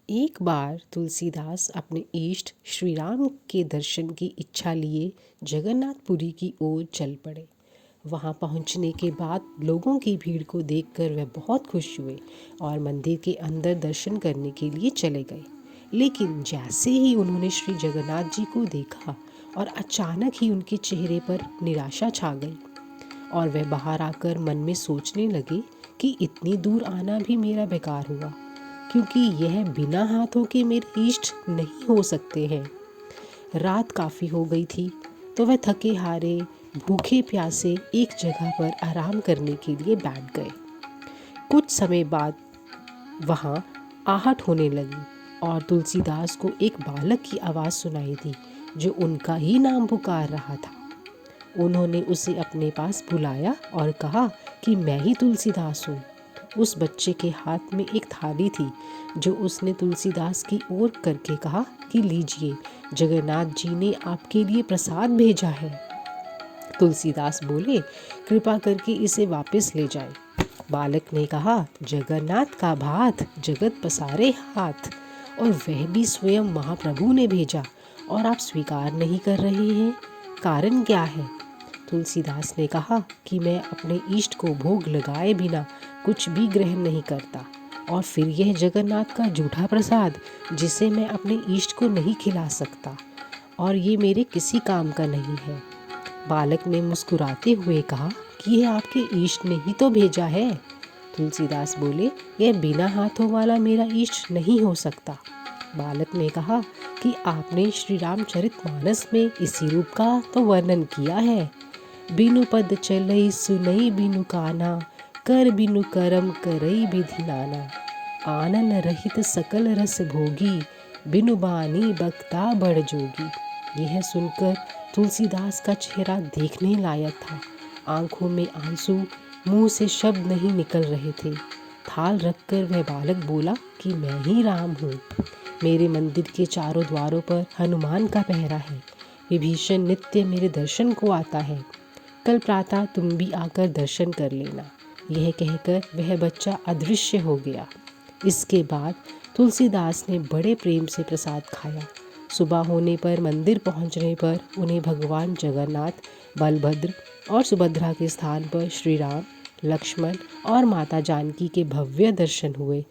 एक बार तुलसीदास अपने इष्ट श्री राम के दर्शन की इच्छा लिए जगन्नाथपुरी की ओर चल पड़े। वहां पहुंचने के बाद लोगों की भीड़ को देखकर वह बहुत खुश हुए और मंदिर के अंदर दर्शन करने के लिए चले गए। लेकिन जैसे ही उन्होंने श्री जगन्नाथ जी को देखा और अचानक ही उनके चेहरे पर निराशा छा गई और वह बाहर आकर मन में सोचने लगे कि इतनी दूर आना भी मेरा बेकार हुआ, क्योंकि यह बिना हाथों के मेरे इष्ट नहीं हो सकते हैं। रात काफ़ी हो गई थी तो वह थके हारे भूखे प्यासे एक जगह पर आराम करने के लिए बैठ गए। कुछ समय बाद वहाँ आहट होने लगी और तुलसीदास को एक बालक की आवाज़ सुनाई दी जो उनका ही नाम पुकार रहा था। उन्होंने उसे अपने पास बुलाया और कहा कि मैं ही तुलसीदास हूँ। उस बच्चे के हाथ में एक थाली थी जो उसने तुलसीदास की ओर करके कहा कि लीजिए, जगन्नाथ जी ने आपके लिए प्रसाद भेजा है। तुलसीदास बोले, कृपा करके इसे वापस ले जाए। बालक ने कहा, जगन्नाथ का भात जगत पसारे हाथ, और वह भी स्वयं महाप्रभु ने भेजा और आप स्वीकार नहीं कर रहे हैं, कारण क्या है? तुलसीदास ने कहा कि मैं अपने इष्ट को भोग लगाए बिना कुछ भी ग्रहण नहीं करता, और फिर यह जगन्नाथ का झूठा प्रसाद जिसे मैं अपने इष्ट को नहीं खिला सकता, और ये मेरे किसी काम का नहीं है। बालक ने मुस्कुराते हुए कहा कि यह आपके इष्ट ने ही तो भेजा है। तुलसीदास बोले, यह बिना हाथों वाला मेरा इष्ट नहीं हो सकता। बालक ने कहा कि आपने श्री रामचरितमानस में इसी रूप का तो वर्णन किया है, बिनु पद चलई सुनई बिनु काना, कर बिनु करम करई विधि नाना, आनन रहित सकल रस भोगी, बिनु बानी बक्ता बड़ जोगी। यह सुनकर तुलसीदास का चेहरा देखने लायक था। आंखों में आंसू, मुंह से शब्द नहीं निकल रहे थे। थाल रखकर वह बालक बोला कि मैं ही राम हूँ। मेरे मंदिर के चारों द्वारों पर हनुमान का पहरा है। विभीषण नित्य मेरे दर्शन को आता है। कल प्रातः तुम भी आकर दर्शन कर लेना। यह कहकर वह बच्चा अदृश्य हो गया। इसके बाद तुलसीदास ने बड़े प्रेम से प्रसाद खाया। सुबह होने पर मंदिर पहुंचने पर उन्हें भगवान जगन्नाथ, बलभद्र और सुभद्रा के स्थान पर श्री राम, लक्ष्मण और माता जानकी के भव्य दर्शन हुए।